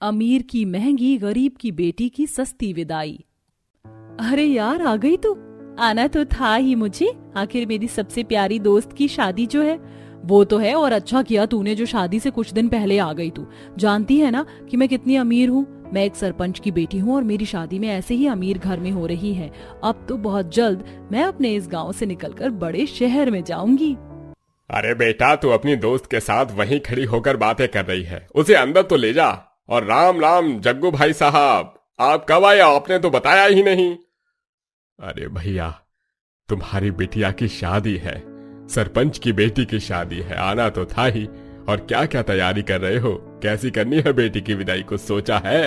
अमीर की महंगी, गरीब की बेटी की सस्ती विदाई। अरे यार, आ गई तू। आना तो था ही मुझे। आखिर मेरी सबसे प्यारी दोस्त की शादी जो है वो तो है, और अच्छा किया तूने जो शादी से कुछ दिन पहले आ गई। तू जानती है ना कि मैं कितनी अमीर हूँ। मैं एक सरपंच की बेटी हूँ और मेरी शादी में ऐसे ही अमीर घर में हो रही है। अब तो बहुत जल्द मैं अपने इस गांव से निकलकर बड़े शहर में जाऊंगी। अरे बेटा, तू अपनी दोस्त के साथ वहीं खड़ी होकर बातें कर रही है, उसे अंदर तो ले जा। और राम राम जग्गू भाई साहब, आप कब आए? आपने तो बताया ही नहीं। अरे भैया, तुम्हारी बिटिया की शादी है, सरपंच की बेटी की शादी है, आना तो था ही। और क्या क्या तैयारी कर रहे हो? कैसी करनी है बेटी की विदाई, कुछ सोचा है?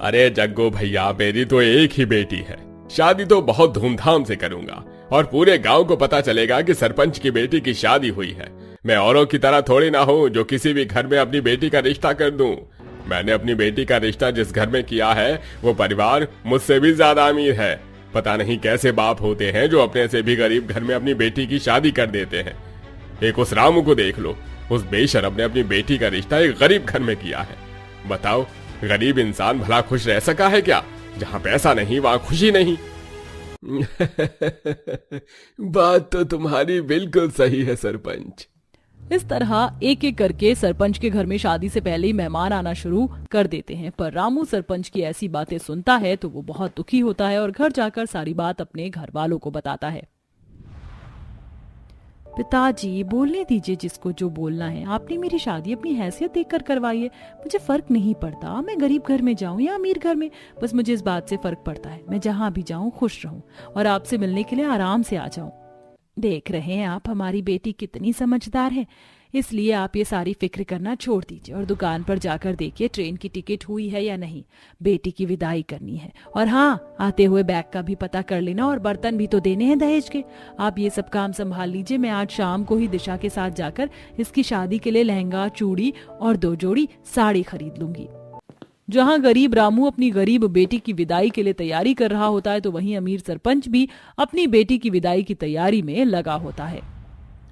अरे जग्गू भैया, मेरी तो एक ही बेटी है, शादी तो बहुत धूमधाम से करूंगा और पूरे गांव को पता चलेगा कि सरपंच की बेटी की शादी हुई है। मैं औरों की तरह थोड़ी ना हूं जो किसी भी घर में अपनी बेटी का रिश्ता कर दूं। मैंने अपनी बेटी का रिश्ता जिस घर में किया है वो परिवार मुझसे भी ज्यादा अमीर है। पता नहीं कैसे बाप होते हैं जो अपने से भी गरीब घर में अपनी बेटी की शादी कर देते हैं। एक उस रामू को देख लो, उस बेशरम ने अपनी बेटी का रिश्ता एक गरीब घर में किया है। बताओ, गरीब इंसान भला खुश रह सका है क्या? जहां पैसा नहीं वहां खुशी नहीं। बात तो तुम्हारी बिल्कुल सही है सरपंच। इस तरह एक एक करके सरपंच के घर में शादी से पहले ही मेहमान आना शुरू कर देते हैं। पर रामू सरपंच की ऐसी बातें सुनता है तो वो बहुत दुखी होता है और घर जाकर सारी बात अपने घर वालों को बताता है। पिताजी, बोलने दीजिए जिसको जो बोलना है। आपने मेरी शादी अपनी हैसियत देखकर करवाई है। मुझे फर्क नहीं पड़ता मैं गरीब घर में जाऊं या अमीर घर में। बस मुझे इस बात से फर्क पड़ता है मैं जहां भी जाऊं खुश रहूं और आपसे मिलने के लिए आराम से आ जाऊं। देख रहे हैं आप हमारी बेटी कितनी समझदार है, इसलिए आप ये सारी फिक्र करना छोड़ दीजिए और दुकान पर जाकर देखिए ट्रेन की टिकट हुई है या नहीं। बेटी की विदाई करनी है। और हाँ, आते हुए बैग का भी पता कर लेना और बर्तन भी तो देने हैं दहेज के। आप ये सब काम संभाल लीजिए। मैं आज शाम को ही दिशा के साथ जाकर इसकी शादी के लिए लहंगा, चूड़ी और 2 जोड़ी साड़ी खरीद लूंगी। जहां गरीब रामू अपनी गरीब बेटी की विदाई के लिए तैयारी कर रहा होता है तो वहीं अमीर सरपंच भी अपनी बेटी की विदाई की तैयारी में लगा होता है।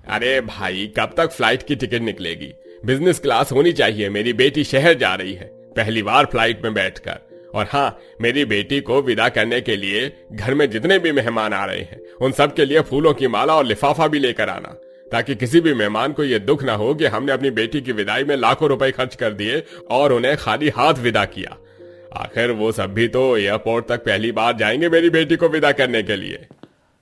अरे भाई, कब तक फ्लाइट की टिकट निकलेगी? बिजनेस क्लास होनी चाहिए। मेरी बेटी शहर जा रही है, पहली बार फ्लाइट में बैठकर। और हाँ, मेरी बेटी को विदा करने के लिए घर में जितने भी मेहमान आ रहे हैं उन सब के लिए फूलों की माला और लिफाफा भी लेकर आना, ताकि किसी भी मेहमान को यह दुख ना हो कि हमने अपनी बेटी की विदाई में लाखों रुपए खर्च कर दिए और उन्हें खाली हाथ विदा किया। आखिर वो सब भी तो एयरपोर्ट तक पहली बार जाएंगे मेरी बेटी को विदा करने के लिए।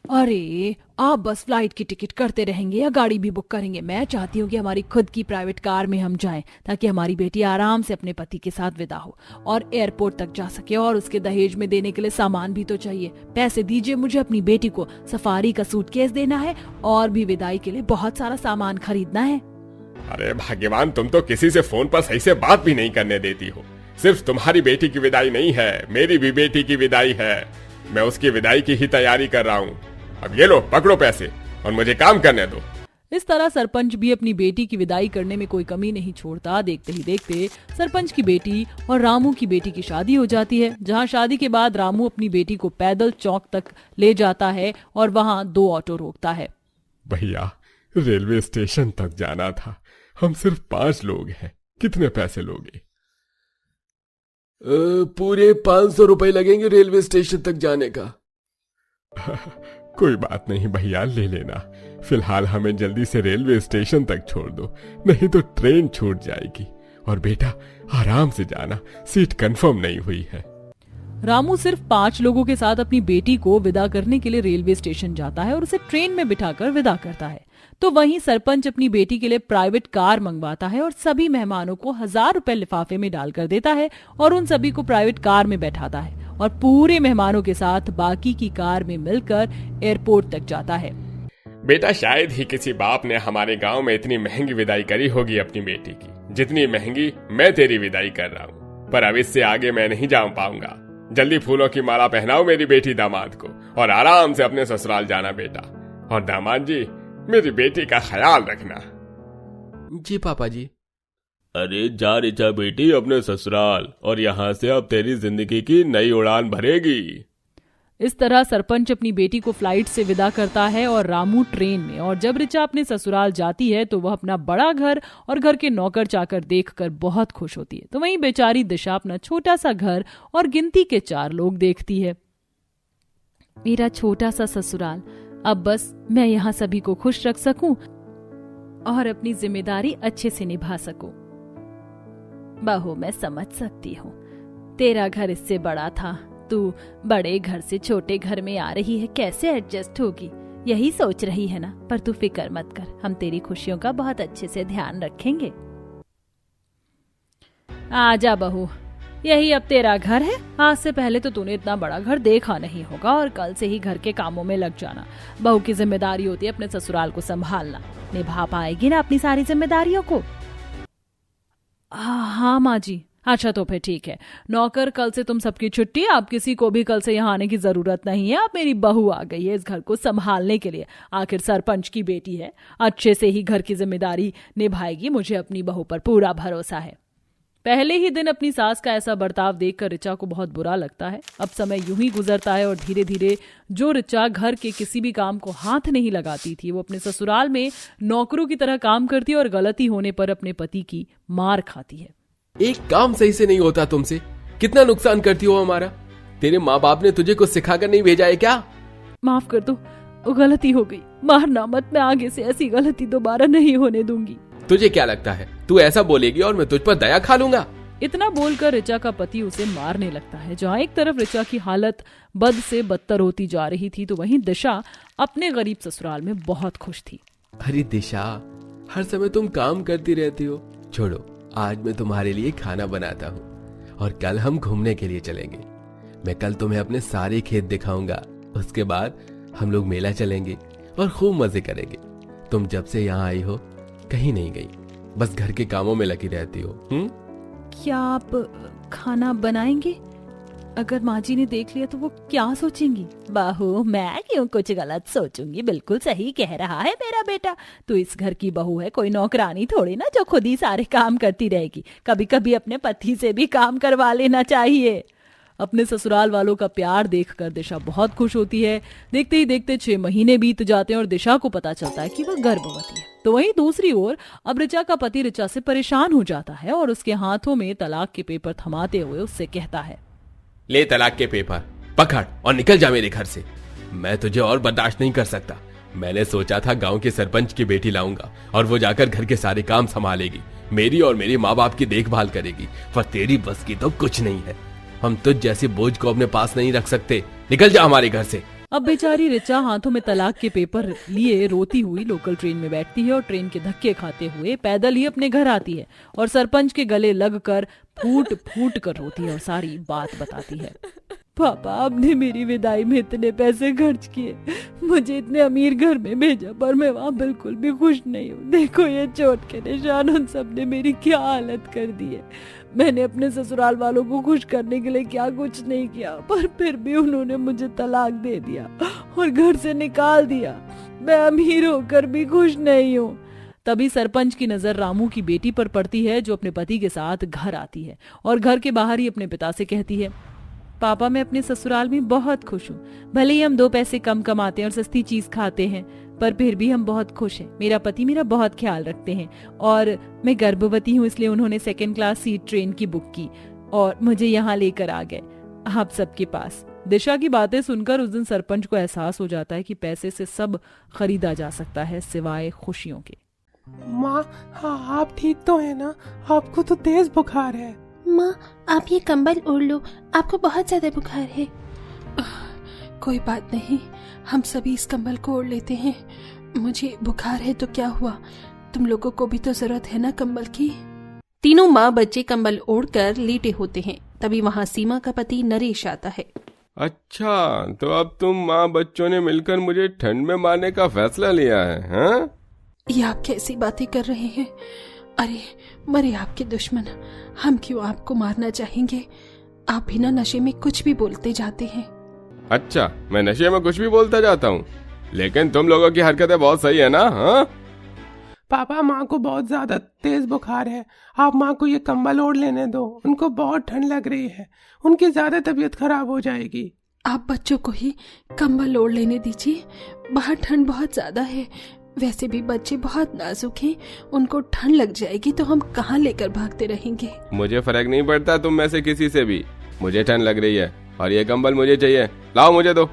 अरे, आप बस फ्लाइट की टिकट करते रहेंगे या गाड़ी भी बुक करेंगे? मैं चाहती हूँ कि हमारी खुद की प्राइवेट कार में हम जाएं, ताकि हमारी बेटी आराम से अपने पति के साथ विदा हो और एयरपोर्ट तक जा सके। और उसके दहेज में देने के लिए सामान भी तो चाहिए। पैसे दीजिए मुझे, अपनी बेटी को सफारी का सूटकेस देना है और भी विदाई के लिए बहुत सारा सामान खरीदना है। अरे भगवान, तुम तो किसी से फोन पर सही से बात भी नहीं करने देती हो। सिर्फ तुम्हारी बेटी की विदाई नहीं है, मेरी भी बेटी की विदाई है। मैं उसकी विदाई की ही तैयारी कर रहा हूँ। अब ये लो, पकड़ो पैसे और मुझे काम करने दो। इस तरह सरपंच भी अपनी बेटी की विदाई करने में कोई कमी नहीं छोड़ता। देखते ही देखते सरपंच की बेटी और रामू की बेटी की शादी हो जाती है। जहां शादी के बाद रामू अपनी बेटी को पैदल चौक तक ले जाता है और वहां 2 ऑटो रोकता है। भैया, रेलवे स्टेशन तक जाना था, हम सिर्फ 5 लोग हैं, कितने पैसे लोगे? पूरे 500 रुपए लगेंगे रेलवे स्टेशन तक जाने का। कोई बात नहीं भैया, ले लेना। फिलहाल हमें जल्दी से रेलवे स्टेशन तक छोड़ दो, नहीं तो ट्रेन छूट जाएगी। और बेटा, आराम से जाना, सीट कंफर्म नहीं हुई है। रामू सिर्फ 5 लोगों के साथ अपनी बेटी को विदा करने के लिए रेलवे स्टेशन जाता है और उसे ट्रेन में बिठाकर विदा करता है। तो वहीं सरपंच अपनी बेटी के लिए प्राइवेट कार मंगवाता है और सभी मेहमानों को 1000 रुपए लिफाफे में डालकर देता है और उन सभी को प्राइवेट कार में बैठाता है और पूरे मेहमानों के साथ बाकी की कार में मिलकर एयरपोर्ट तक जाता है। बेटा, शायद ही किसी बाप ने हमारे गांव में इतनी महंगी विदाई करी होगी अपनी बेटी की, जितनी महंगी मैं तेरी विदाई कर रहा हूँ। पर अब इससे आगे मैं नहीं जा पाऊंगा। जल्दी फूलों की माला पहनाओ मेरी बेटी दामाद को और आराम से अपने ससुराल जाना बेटा। और दामाद जी, मेरी बेटी का ख्याल रखना। जी पापा जी। अरे जा ऋचा बेटी अपने ससुराल, और यहाँ से अब तेरी जिंदगी की नई उड़ान भरेगी। इस तरह सरपंच अपनी बेटी को फ्लाइट से विदा करता है और रामू ट्रेन में। और जब ऋचा अपने ससुराल जाती है तो वह अपना बड़ा घर और घर के नौकर चाकर देखकर बहुत खुश होती है। तो वहीं बेचारी दिशा अपना छोटा सा घर और गिनती के 4 लोग देखती है। मेरा छोटा सा ससुराल, अब बस मैं यहाँ सभी को खुश रख सकूं और अपनी जिम्मेदारी अच्छे से निभा सकूं। बहू, मैं समझ सकती हूँ, तेरा घर इससे बड़ा था, तू बड़े घर से छोटे घर में आ रही है, कैसे एडजस्ट होगी, यही सोच रही है ना? पर तू फिक्र मत कर, हम तेरी खुशियों का बहुत अच्छे से ध्यान रखेंगे। आजा बहू, यही अब तेरा घर है। आज से पहले तो तूने इतना बड़ा घर देखा नहीं होगा और कल से ही घर के कामों में लग जाना। बहू की जिम्मेदारी होती है अपने ससुराल को संभालना। निभा पाएगी ना अपनी सारी जिम्मेदारियों को? हाँ माँ जी। अच्छा तो फिर ठीक है, नौकर कल से तुम सबकी छुट्टी, आप किसी को भी कल से यहाँ आने की जरूरत नहीं है। अब मेरी बहू आ गई है इस घर को संभालने के लिए। आखिर सरपंच की बेटी है, अच्छे से ही घर की जिम्मेदारी निभाएगी। मुझे अपनी बहू पर पूरा भरोसा है। पहले ही दिन अपनी सास का ऐसा बर्ताव देखकर ऋचा को बहुत बुरा लगता है। अब समय यूं ही गुजरता है और धीरे धीरे जो ऋचा घर के किसी भी काम को हाथ नहीं लगाती थी, वो अपने ससुराल में नौकरों की तरह काम करती है और गलती होने पर अपने पति की मार खाती है। एक काम सही से नहीं होता तुमसे, कितना नुकसान करती हो हमारा। तेरे माँ बाप ने तुझे कुछ सिखाकर नहीं भेजा है क्या? माफ कर दो, वो गलती हो गई, मारना मत, मैं आगे से ऐसी गलती दोबारा नहीं होने दूंगी। तुझे क्या लगता है तू ऐसा बोलेगी और मैं तुझ पर दया खा लूंगा? इतना बोलकर ऋचा का पति उसे मारने लगता है। जहाँ एक तरफ ऋचा की हालत बद से बदतर होती जा रही थी, तो वहीं दिशा अपने गरीब ससुराल में बहुत खुश थी। अरे दिशा, हर समय तुम काम करती रहती हो। छोड़ो, आज मैं तुम्हारे लिए खाना बनाता हूँ और कल हम घूमने के लिए चलेंगे। मैं कल तुम्हें अपने सारे खेत दिखाऊंगा। उसके बाद हम लोग मेला चलेंगे और खूब मजे करेंगे। तुम जब से यहाँ आई हो कहीं नहीं गई, बस घर के कामों में लगी रहती हो। क्या आप खाना बनाएंगे? अगर माँ जी ने देख लिया तो वो क्या सोचेंगी? बहू, मैं क्यों कुछ गलत सोचूंगी, बिल्कुल सही कह रहा है मेरा बेटा। तू इस घर की बहू है, कोई नौकरानी थोड़ी ना जो खुद ही सारे काम करती रहेगी। कभी कभी अपने पति से भी काम करवा लेना चाहिए। अपने ससुराल वालों का प्यार देखकर दिशा बहुत खुश होती है। देखते ही देखते 6 महीने बीत जाते हैं और दिशा को पता चलता है कि वह गर्भवती है। तो वहीं दूसरी ओर अब ऋचा का पति ऋचा से परेशान हो जाता है और उसके हाथों में तलाक के पेपर थमाते हुए उससे कहता है, ले तलाक के पेपर, पकड़ और निकल जा मेरे घर से। मैं तुझे और बर्दाश्त नहीं कर सकता। मैंने सोचा था गांव के सरपंच की बेटी लाऊंगा और वो जाकर घर के सारे काम संभालेगी, मेरी और मेरे माँ बाप की देखभाल करेगी, पर तेरी बस की तो कुछ नहीं है। हम तुझ जैसे बोझ को अपने पास नहीं रख सकते। निकल जा हमारे घर से। अब बेचारी ऋचा हाथों में तलाक के पेपर लिए रोती हुई लोकल ट्रेन में बैठती है और ट्रेन के धक्के खाते हुए पैदल ही अपने घर आती है और सरपंच के गले लगकर फूट फूट कर रोती है और सारी बात बताती है। पापा, आपने मेरी विदाई में इतने पैसे खर्च किए, मुझे इतने अमीर घर में भेजा, पर मैं वहाँ बिल्कुल भी खुश नहीं हूँ। देखो ये चोट के निशान, उन सब ने मेरी क्या हालत कर दी है। मैंने अपने ससुराल वालों को खुश करने के लिए क्या कुछ नहीं किया, पर फिर भी उन्होंने मुझे तलाक दे दिया और घर से निकाल दिया। मैं अमीर होकर भी खुश नहीं हूँ। तभी सरपंच की नजर रामू की बेटी पर पड़ती है, जो अपने पति के साथ घर आती है और घर के बाहर ही अपने पिता से कहती है, पापा, मैं अपने ससुराल में बहुत खुश हूँ। भले ही हम 2 पैसे कम कमाते हैं और सस्ती चीज खाते हैं, पर फिर भी हम बहुत खुश हैं। मेरा पति मेरा बहुत ख्याल रखते हैं और मैं गर्भवती हूँ, इसलिए उन्होंने 2nd क्लास सीट ट्रेन की बुक की और मुझे यहाँ लेकर आ गए आप सबके पास। दिशा की बातें सुनकर उस दिन सरपंच को एहसास हो जाता है कि पैसे से सब खरीदा जा सकता है सिवाय खुशियों के। माँ, हाँ, आप ठीक तो है ना? आपको तो तेज बुखार है। माँ, आप ये कंबल ओढ़ लो, आपको बहुत ज्यादा बुखार है। कोई बात नहीं, हम सभी इस कंबल को ओढ़ लेते हैं। मुझे बुखार है तो क्या हुआ, तुम लोगों को भी तो जरूरत है ना कंबल की। तीनों माँ बच्चे कंबल ओढ़कर लेटे होते हैं। तभी वहाँ सीमा का पति नरेश आता है। अच्छा, तो अब तुम माँ बच्चों ने मिलकर मुझे ठंड में मारने का फैसला लिया है, हाँ? ये आप कैसी बातें कर रहे हैं? अरे मरे आपके दुश्मन, हम क्यों आपको मारना चाहेंगे? आप बिना नशे में कुछ भी बोलते जाते हैं। अच्छा, मैं नशे में कुछ भी बोलता जाता हूँ, लेकिन तुम लोगों की हरकतें बहुत सही है ना? हाँ पापा, माँ को बहुत ज्यादा तेज बुखार है, आप माँ को ये कंबल ओढ़ लेने दो। उनको बहुत ठंड लग रही है, उनकी ज्यादा तबीयत खराब हो जाएगी। आप बच्चों को ही कंबल ओढ़ लेने दीजिए, बाहर ठंड बहुत ज्यादा है। वैसे भी बच्चे बहुत नाजुक हैं, उनको ठंड लग जाएगी तो हम कहाँ लेकर भागते रहेंगे। मुझे फर्क नहीं पड़ता तुम में से किसी से भी, मुझे ठंड लग रही है और ये कंबल मुझे चाहिए, लाओ मुझे दो।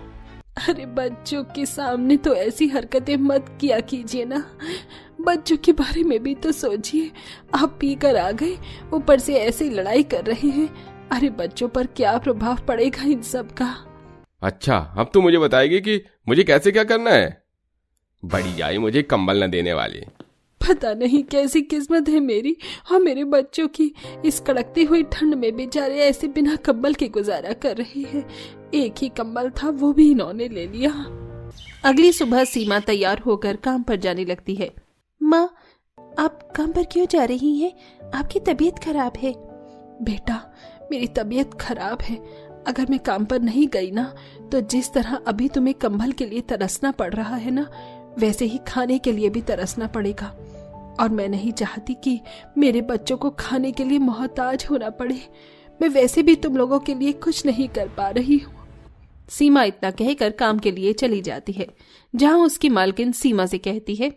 अरे बच्चों के सामने तो ऐसी हरकतें मत किया कीजिए ना, बच्चों के बारे में भी तो सोचिए। आप पी कर आ गए, ऊपर से ऐसे लड़ाई कर रहे हैं। अरे बच्चों पर क्या प्रभाव पड़ेगा इन सब का। अच्छा, अब तू मुझे बताएगी कि मुझे कैसे क्या करना है? बड़ी जाए मुझे कंबल न देने वाली। पता नहीं कैसी किस्मत है मेरी और मेरे बच्चों की, इस कड़कती हुई ठंड में बेचारे ऐसे बिना कंबल के गुजारा कर रहे हैं। एक ही कंबल था, वो भी इन्होंने ले लिया। अगली सुबह सीमा तैयार होकर काम पर जाने लगती है। माँ, आप काम पर क्यों जा रही हैं? आपकी तबीयत खराब है। बेटा, मेरी तबीयत खराब है। अगर मैं काम पर नहीं गई ना, तो जिस तरह अभी तुम्हें कंबल के लिए तरसना पड़ रहा है ना, वैसे ही खाने के लिए भी तरसना पड़ेगा। और मैं नहीं चाहती कि मेरे बच्चों को खाने के लिए मोहताज होना पड़े। मैं वैसे भी तुम लोगों के लिए कुछ नहीं कर पा रही हूँ। सीमा इतना कहकर काम के लिए चली जाती है, जहाँ उसकी मालकिन सीमा से कहती है,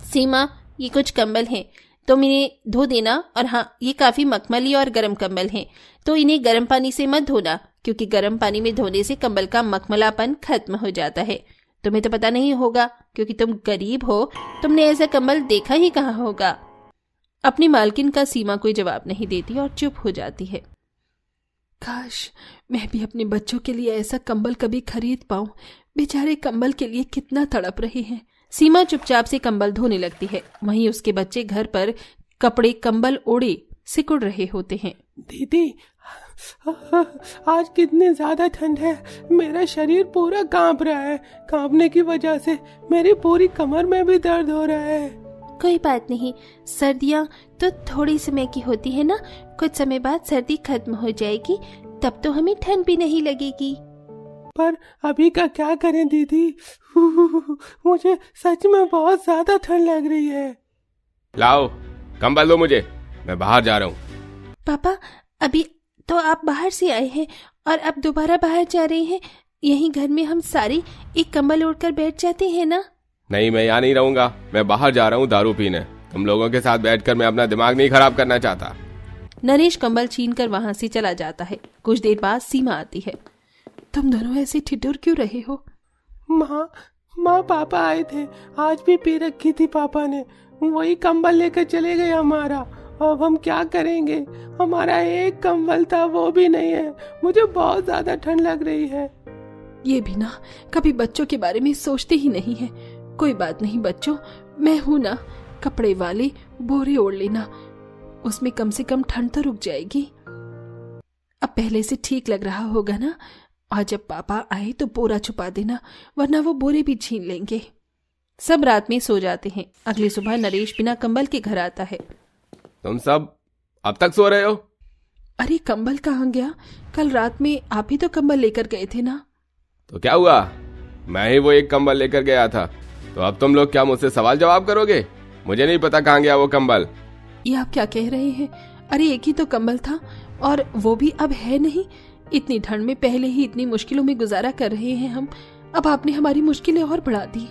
सीमा, ये कुछ कंबल हैं, तुम इन्हें धो देना। और हाँ, ये काफी मखमली और गर्म कंबल हैं, तो इन्हें गर्म पानी से मत धोना, क्योंकि गर्म पानी में धोने से कंबल का मखमलापन खत्म हो जाता है। तुम्हें तो पता नहीं होगा, क्योंकि तुम गरीब हो, तुमने ऐसा कंबल देखा ही कहाँ होगा। अपनी मालकिन का सीमा कोई जवाब नहीं देती और चुप हो जाती है। काश मैं भी अपने बच्चों के लिए ऐसा कंबल कभी खरीद पाऊं। बेचारे कंबल के लिए कितना तड़प रहे हैं। सीमा चुपचाप से कंबल धोने लगती है। वहीं उसके बच्चे घर पर कपड़े कंबल ओढ़े सिकुड़ रहे होते हैं। दीदी, आज कितनी ज्यादा ठंड है, मेरा शरीर पूरा कांप रहा है। कांपने की वजह से मेरी पूरी कमर में भी दर्द हो रहा है। कोई बात नहीं, सर्दियाँ तो थोड़ी समय की होती है ना, कुछ समय बाद सर्दी खत्म हो जाएगी, तब तो हमें ठंड भी नहीं लगेगी। पर अभी का क्या करें दीदी, मुझे सच में बहुत ज्यादा ठंड लग रही है। लाओ कंबल दो मुझे, मैं बाहर जा रहा हूँ। पापा, अभी तो आप बाहर से आए हैं और अब दोबारा बाहर जा रहे हैं। यहीं घर में हम सारे एक कंबल ओढ़कर बैठ जाते हैं ना। नहीं, मैं यहाँ नहीं रहूंगा, मैं बाहर जा रहा हूँ दारू पीने। तुम लोगों के साथ बैठकर मैं अपना दिमाग नहीं खराब करना चाहता। नरेश कंबल छीनकर वहां से चला जाता है। कुछ देर बाद सीमा आती है। तुम दोनों ऐसे ठिठुर क्यों रहे हो? माँ पापा आए थे, आज भी पी रखी थी पापा ने, वही कंबल लेकर चले गए हमारा। अब हम क्या करेंगे? हमारा एक कंबल था, वो भी नहीं है। मुझे बहुत ज्यादा ठंड लग रही है। ये भी ना कभी बच्चों के बारे में सोचते ही नहीं है। कोई बात नहीं बच्चों, मैं हूं ना, कपड़े वाले बोरे ओढ़ लेना, उसमें कम से कम ठंड तो रुक जाएगी। अब पहले से ठीक लग रहा होगा ना। आज जब पापा आए तो बोरा छुपा देना, वरना वो बोरे भी छीन लेंगे। सब रात में सो जाते हैं। अगली सुबह नरेश बिना कंबल के घर आता है। तुम सब अब तक सो रहे हो? अरे कंबल कहाँ गया? कल रात में आप ही तो कंबल लेकर गए थे ना। तो क्या हुआ, मैं ही वो एक कंबल लेकर गया था। तो अब तुम लोग क्या मुझसे सवाल जवाब करोगे? मुझे नहीं पता कहाँ गया वो कंबल। ये आप क्या कह रहे हैं? अरे एक ही तो कंबल था और वो भी अब है नहीं। इतनी ठंड में पहले ही इतनी मुश्किलों में गुजारा कर रहे हैं हम, अब आपने हमारी मुश्किलें और बढ़ा दी।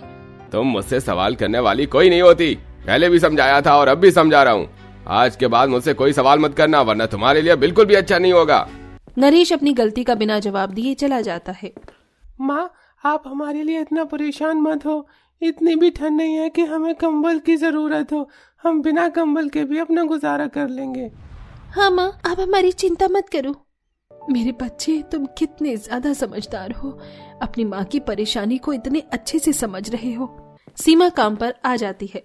तुम मुझसे सवाल करने वाली कोई नहीं होती, पहले भी समझाया था और अब भी समझा रहा हूँ। आज के बाद मुझसे कोई सवाल मत करना, वरना तुम्हारे लिए बिल्कुल भी अच्छा नहीं होगा। नरेश अपनी गलती का बिना जवाब दिए चला जाता है। माँ, आप हमारे लिए इतना परेशान मत हो। इतनी भी ठंड नहीं है कि हमें कंबल की जरूरत हो। हम बिना कंबल के भी अपना गुजारा कर लेंगे। हाँ माँ, आप हमारी चिंता मत करो। मेरे बच्चे, तुम कितने ज्यादा समझदार हो, अपनी माँ की परेशानी को इतने अच्छे से समझ रहे हो। सीमा काम पर आ जाती है।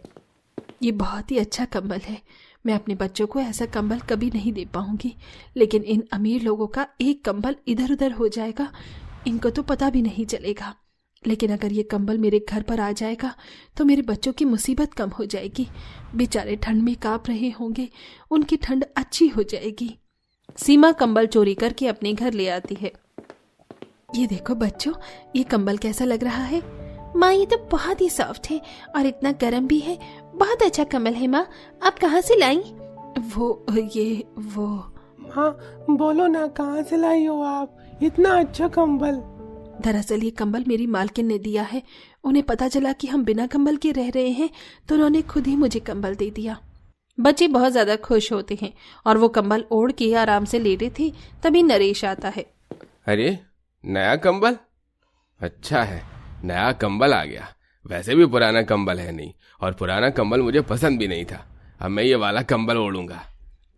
ये बहुत ही अच्छा कंबल है। मैं अपने बच्चों को ऐसा कंबल कभी नहीं दे पाऊंगी, लेकिन इन अमीर लोगों का एक कंबल इधर उधर हो जाएगा, इनको तो पता भी नहीं चलेगा। लेकिन अगर ये कंबल मेरे घर पर आ जाएगा तो मेरे बच्चों की मुसीबत कम हो जाएगी। बेचारे ठंड में कांप रहे होंगे, उनकी ठंड अच्छी हो जाएगी। सीमा कंबल चोरी करके अपने घर ले आती है। ये देखो बच्चों, ये कंबल कैसा लग रहा है? माँ, ये तो बहुत ही सॉफ्ट है और इतना गर्म भी है। बहुत अच्छा कंबल है माँ, आप कहाँ से लाई? वो माँ बोलो ना, कहाँ से लाई हो आप इतना अच्छा कंबल? दरअसल ये कंबल मेरी मालकिन ने दिया है। उन्हें पता चला कि हम बिना कंबल के रह रहे हैं तो उन्होंने खुद ही मुझे कंबल दे दिया। बच्चे बहुत ज्यादा खुश होते हैं और वो कंबल ओढ़ के आराम से लेटे थे। तभी नरेश आता है। अरे नया कंबल? अच्छा है, नया कंबल आ गया। वैसे भी पुराना कंबल है नहीं, और पुराना कंबल मुझे पसंद भी नहीं था। अब मैं ये वाला कंबल ओढ़ूंगा।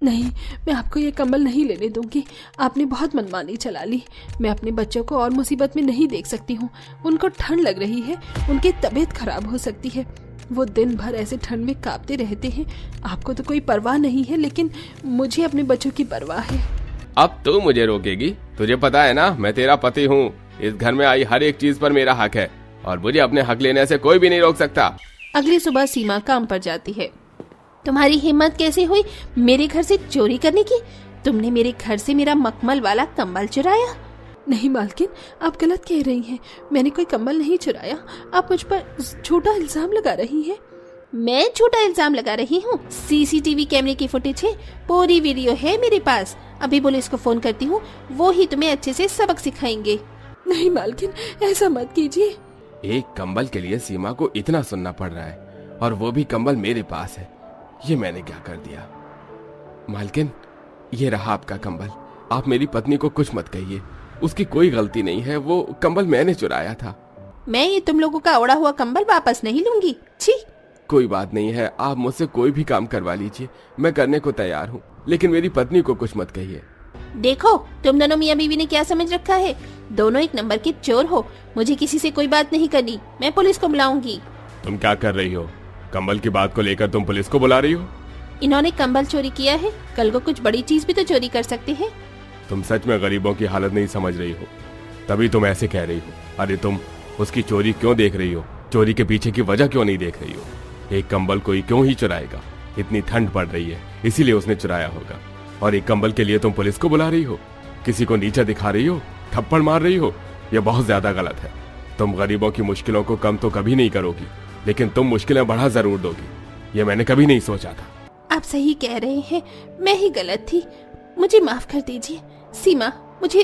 नहीं, मैं आपको ये कंबल नहीं लेने दूंगी। आपने बहुत मनमानी चला ली। मैं अपने बच्चों को और मुसीबत में नहीं देख सकती हूँ। उनको ठंड लग रही है, उनकी तबीयत खराब हो सकती है। वो दिन भर ऐसे ठंड में कांपते रहते हैं। आपको तो कोई परवाह नहीं है, लेकिन मुझे अपने बच्चों की परवाह है। अब तू मुझे रोकेगी? तुझे पता है ना, मैं तेरा पति हूँ। इस घर में आई हर एक चीज पर मेरा हक है और मुझे अपने हक लेने से कोई भी नहीं रोक सकता। अगली सुबह सीमा काम पर जाती है। तुम्हारी हिम्मत कैसे हुई मेरे घर से चोरी करने की? तुमने मेरे घर से मेरा मखमल वाला कंबल चुराया? नहीं मालकिन, आप गलत कह रही हैं। मैंने कोई कंबल नहीं चुराया। आप मुझ पर झूठा इल्जाम लगा रही हैं। मैं झूठा इल्जाम लगा रही हूँ? सीसीटीवी कैमरे की फुटेज है, पूरी वीडियो है मेरे पास। अभी पुलिस को फोन करती हूँ, वो ही तुम्हें अच्छे से सबक सिखाएंगे। नहीं मालकिन, ऐसा मत कीजिए। एक कंबल के लिए सीमा को इतना सुनना पड़ रहा है, और वो भी कंबल मेरे पास है। ये मैंने क्या कर दिया? मालकिन, ये रहा आपका कंबल। आप मेरी पत्नी को कुछ मत कहिए, उसकी कोई गलती नहीं है। वो कंबल मैंने चुराया था। मैं ये तुम लोगों का ओढ़ा हुआ कंबल वापस नहीं लूंगी। छी। कोई बात नहीं है, आप मुझसे कोई भी काम करवा लीजिए, मैं करने को तैयार हूँ, लेकिन मेरी पत्नी को कुछ मत कहिए। देखो, तुम दोनों मियाँ बीवी ने क्या समझ रखा है। दोनों एक नंबर के चोर हो। मुझे किसी से कोई बात नहीं करनी। मैं पुलिस को बुलाऊंगी। तुम क्या कर रही हो? कंबल की बात को लेकर तुम पुलिस को बुला रही हो? इन्होंने कंबल चोरी किया है, कल को कुछ बड़ी चीज भी तो चोरी कर सकते हैं। तुम सच में गरीबों की हालत नहीं समझ रही हो, तभी तुम ऐसे कह रही हो। अरे तुम उसकी चोरी क्यों देख रही हो? चोरी के पीछे की वजह क्यों नहीं देख रही हो? एक कंबल कोई क्यों ही चुराएगा? इतनी ठंड पड़ रही है, इसीलिए उसने चुराया होगा। और एक कंबल के लिए तुम पुलिस को बुला रही हो, किसी को नीचा दिखा रही हो, थप्पड़ मार रही हो। यह बहुत ज्यादा गलत है। तुम गरीबों की मुश्किलों को कम तो कभी नहीं करोगी, लेकिन तुम मुश्किलें बढ़ा जरूर दोगी। ये मैंने कभी नहीं सोचा था। आप सही कह रहे हैं, मैं ही गलत थी। मुझे माफ कर दीजिए। सीमा, मुझे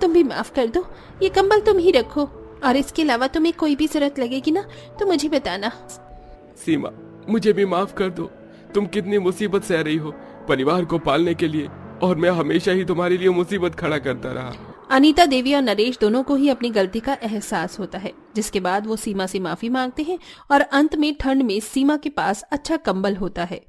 तुम भी माफ कर दो। ये कंबल तुम ही रखो, और इसके अलावा तुम्हें कोई भी जरूरत लगेगी ना तो मुझे बताना। सीमा, मुझे भी माफ कर दो। तुम कितनी मुसीबत सह रही हो परिवार को पालने के लिए, और मैं हमेशा ही तुम्हारे लिए मुसीबत खड़ा करता रहा। अनीता देवी और नरेश दोनों को ही अपनी गलती का एहसास होता है, जिसके बाद वो सीमा से माफी मांगते हैं और अंत में ठंड में सीमा के पास अच्छा कंबल होता है।